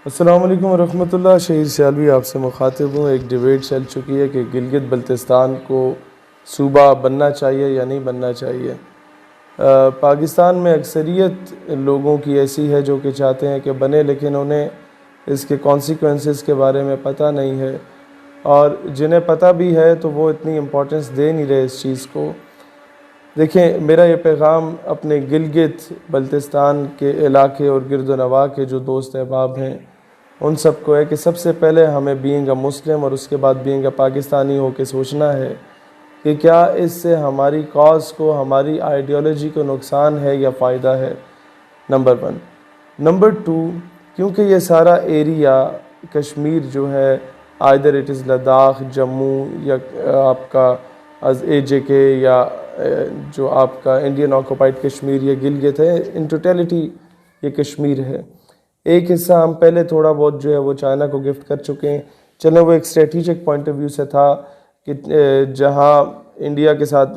अस्सलाम वालेकुम वरहमतुल्लाह। शहीद सियालवी आपसे मुखातिब हूँ। एक डिबेट चल चुकी है कि गिलगित बल्तिस्तान को सूबा बनना चाहिए या नहीं बनना चाहिए। पाकिस्तान में अक्सरियत लोगों की ऐसी है जो कि चाहते हैं कि बने, लेकिन उन्हें इसके कॉन्सिक्वेंसेस के बारे में पता नहीं है, और जिन्हें पता भी है तो वो इतनी इम्पोर्टेंस दे नहीं रहे इस चीज़ को। देखें, मेरा ये पैगाम अपने गिलगित बल्तिस्तान के इलाके और गिरदोनवा के जो दोस्त अहबाब हैं उन सबको है कि सबसे पहले हमें बीइंग अ मुस्लिम और उसके बाद बीइंग अ पाकिस्तानी हो के सोचना है कि क्या इससे हमारी कॉज को, हमारी आइडियोलॉजी को नुकसान है या फ़ायदा है। नंबर 1। नंबर 2, क्योंकि ये सारा एरिया कश्मीर जो है, either it is Ladakh, Jammu या आपका AJK या जो आपका इंडियन ऑक्यूपाइड कश्मीर या गिलगित है, इन टोटलिटी ये कश्मीर है। एक हिस्सा हम पहले थोड़ा बहुत जो है वो चाइना को गिफ्ट कर चुके हैं। चलो, वो एक स्ट्रेटिजिक पॉइंट ऑफ व्यू से था कि जहाँ इंडिया के साथ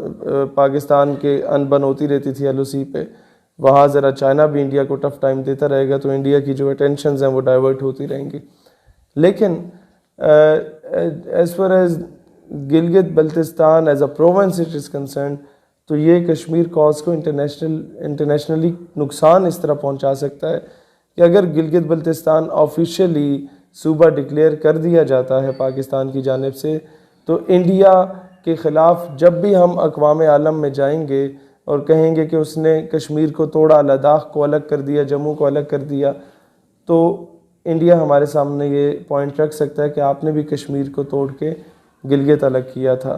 पाकिस्तान के अनबन होती रहती थी LOC पे, वहाँ ज़रा चाइना भी इंडिया को टफ़ टाइम देता रहेगा तो इंडिया की जो अटेंशंस हैं वो डाइवर्ट होती रहेंगी। लेकिन as far as Gilgit Baltistan as a province it is concern, तो ये कश्मीर कॉज को इंटरनेशनली नुकसान इस तरह पहुँचा सकता है कि अगर गिलगित बल्तिस्तान ऑफिशियली सूबा डिक्लेयर कर दिया जाता है पाकिस्तान की जानिब से, तो इंडिया के ख़िलाफ़ जब भी हम अक़वाम आलम में जाएंगे और कहेंगे कि उसने कश्मीर को तोड़ा, लद्दाख को अलग कर दिया, जम्मू को अलग कर दिया, तो इंडिया हमारे सामने ये पॉइंट रख सकता है कि आपने भी कश्मीर को तोड़ के गिलगित अलग किया था।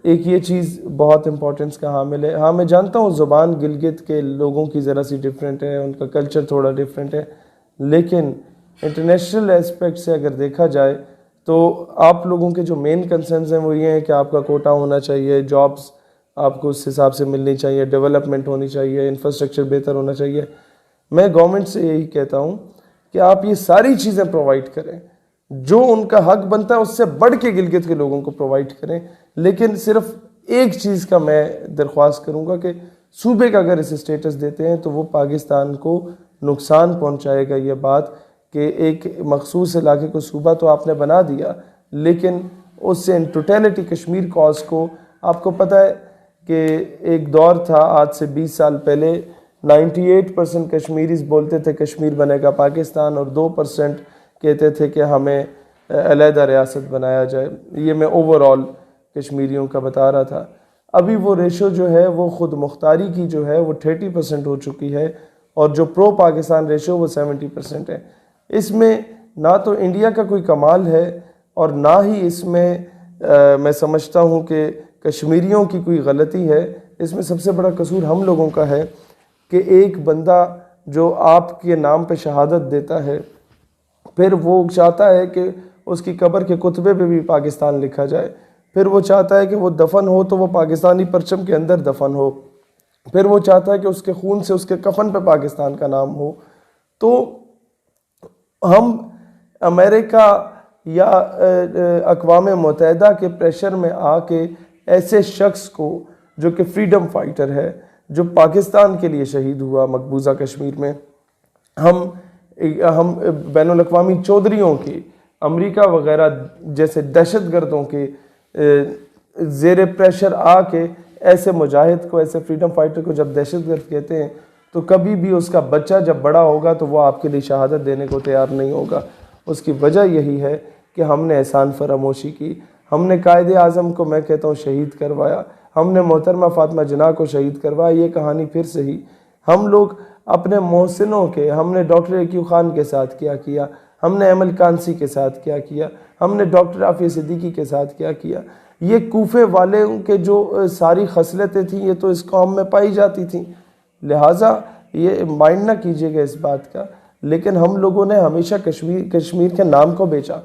एक ये चीज़ बहुत इम्पोर्टेंस का हामिल है। हाँ, मैं जानता हूँ ज़ुबान गिलगित के लोगों की ज़रा सी डिफरेंट है, उनका कल्चर थोड़ा डिफरेंट है, लेकिन इंटरनेशनल एस्पेक्ट से अगर देखा जाए तो आप लोगों के जो मेन कंसर्न्स हैं वो ये हैं कि आपका कोटा होना चाहिए, जॉब्स आपको उस हिसाब से मिलनी चाहिए, डेवलपमेंट होनी चाहिए, इंफ्रास्ट्रक्चर बेहतर होना चाहिए। मैं गवर्नमेंट से यही कहता हूँ कि आप ये सारी चीज़ें प्रोवाइड करें, जो उनका हक बनता है उससे बढ़ के गिलगित के लोगों को प्रोवाइड करें। लेकिन सिर्फ एक चीज़ का मैं दरख्वास्त करूँगा कि सूबे का अगर इसे स्टेटस देते हैं तो वो पाकिस्तान को नुकसान पहुँचाएगा। ये बात कि एक मखसूस इलाके को सूबा तो आपने बना दिया, लेकिन उससे इन टोटलिटी कश्मीर कॉज को, आपको पता है कि एक दौर था आज से 20 साल पहले 98% कश्मीरीज बोलते थे कश्मीर बनेगा पाकिस्तान, और 2% कहते थे कि हमें अलहदा रियासत बनाया जाए। ये मैं ओवरऑल कश्मीरियों का बता रहा था। अभी वो रेशो जो है वो ख़ुद मुख्तारी की जो है वो 30% हो चुकी है, और जो प्रो पाकिस्तान रेशो वो 70% है। इसमें ना तो इंडिया का कोई कमाल है और ना ही इसमें मैं समझता हूँ कि कश्मीरियों की कोई गलती है। इसमें सबसे बड़ा कसूर हम लोगों का है कि एक बंदा जो आपके नाम पे शहादत देता है, फिर वो चाहता है कि उसकी कब्र के कुतबे पे भी पाकिस्तान लिखा जाए, फिर वो चाहता है कि वो दफन हो तो वो पाकिस्तानी परचम के अंदर दफन हो, फिर वो चाहता है कि उसके खून से उसके कफन पे पाकिस्तान का नाम हो। तो हम अमेरिका या अक़वाम मुत्तहिदा के प्रेशर में आके ऐसे शख्स को जो कि फ्रीडम फाइटर है, जो पाकिस्तान के लिए शहीद हुआ मकबूजा कश्मीर में, हम बैनुल अक़वामी चौधरियों के, अमेरिका वगैरह जैसे दहशत गर्दों के ज़ेर प्रेशर आके ऐसे मुजाहिद को, ऐसे फ्रीडम फाइटर को जब दहशत गर्द कहते हैं, तो कभी भी उसका बच्चा जब बड़ा होगा तो वो आपके लिए शहादत देने को तैयार नहीं होगा। उसकी वजह यही है कि हमने एहसान फरामोशी की, हमने कायदे आज़म को, मैं कहता हूँ, शहीद करवाया, हमने मोहतरमा फ़ातिमा जिन्ना को शहीद करवाया। ये कहानी फिर से ही हम लोग अपने मोहसिनों के, हमने डॉक्टर अकीब खान के साथ क्या किया, हमने अमल कांसी के साथ क्या किया, हमने डॉक्टर आफिया सिद्दीकी के साथ क्या किया। ये कूफे वाले के जो सारी खसलतें थीं ये तो इस कौम में पाई जाती थीं, लिहाजा ये माइंड ना कीजिएगा इस बात का। लेकिन हम लोगों ने हमेशा कश्मीर के नाम को बेचा,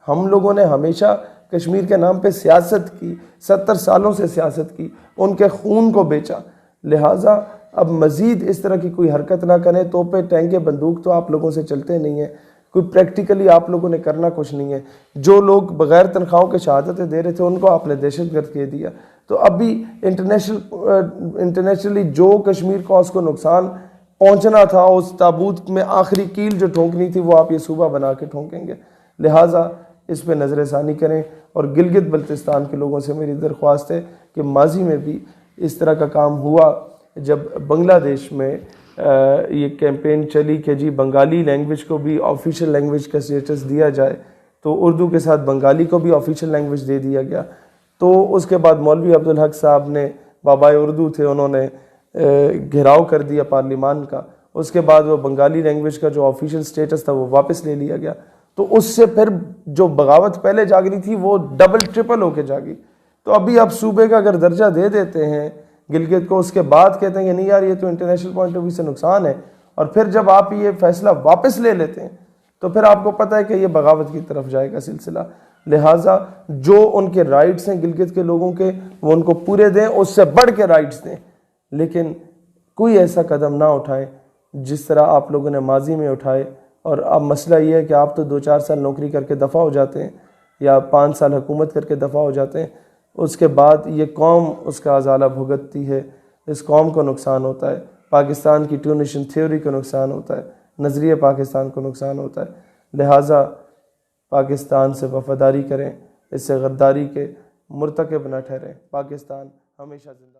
हम लोगों ने हमेशा कश्मीर के नाम पे सियासत की, 70 सालों से सियासत की, उनके खून को बेचा। लिहाजा अब मज़ीद इस तरह की कोई हरकत ना करें। तोपे, टैंके, बंदूक तो आप लोगों से चलते नहीं हैं, कोई प्रैक्टिकली आप लोगों ने करना कुछ नहीं है। जो लोग बग़ैर तनख्वाहों के शहादतें दे रहे थे उनको आपने दहशतगर्द कह दिया। तो अभी इंटरनेशनली जो कश्मीर कॉज को नुकसान पहुंचना था, उस ताबूत में आखिरी कील जो ठोंकनी थी वो आप ये सूबा बना के ठोंकेंगे। लिहाजा इस पर नज़र षानी करें। और गिलगित बल्तिस्तान के लोगों से मेरी दरख्वास्त है कि माजी में भी इस तरह का काम हुआ, जब बांग्लादेश में ये कैंपेन चली कि जी बंगाली लैंग्वेज को भी ऑफिशियल लैंग्वेज का स्टेटस दिया जाए, तो उर्दू के साथ बंगाली को भी ऑफिशियल लैंग्वेज दे दिया गया। तो उसके बाद मौलवी अब्दुल हक साहब ने, बाबाए उर्दू थे, उन्होंने घेराव कर दिया पार्लिमान का। उसके बाद वो बंगाली लैंग्वेज का जो ऑफिशियल स्टेटस था वो वापस ले लिया गया। तो उससे फिर जो बगावत पहले जागनी थी वो डबल ट्रिपल होके जागी। तो अभी आप सूबे का अगर दर्जा दे देते हैं गिलगित को, उसके बाद कहते हैं कि नहीं यार ये तो इंटरनेशनल पॉइंट ऑफ व्यू से नुकसान है, और फिर जब आप ये फैसला वापस ले लेते हैं तो फिर आपको पता है कि ये बगावत की तरफ जाएगा सिलसिला। लिहाजा जो उनके राइट्स हैं गिलगित के लोगों के, वो उनको पूरे दें, उससे बढ़ के राइट्स दें, लेकिन कोई ऐसा कदम ना उठाएं जिस तरह आप लोगों ने माजी में उठाए। और अब मसला ये है कि आप तो 2-4 साल नौकरी करके दफ़ा हो जाते हैं या 5 साल हुकूमत करके दफ़ा हो जाते हैं, उसके बाद ये कौम उसका अजाला भुगतती है। इस कौम को नुकसान होता है, पाकिस्तान की टू नेशन थ्योरी को नुकसान होता है, नज़रिए पाकिस्तान को नुकसान होता है। लिहाजा पाकिस्तान से वफादारी करें, इससे गद्दारी के मुर्तकब न ठहरें। पाकिस्तान हमेशा जिंदा।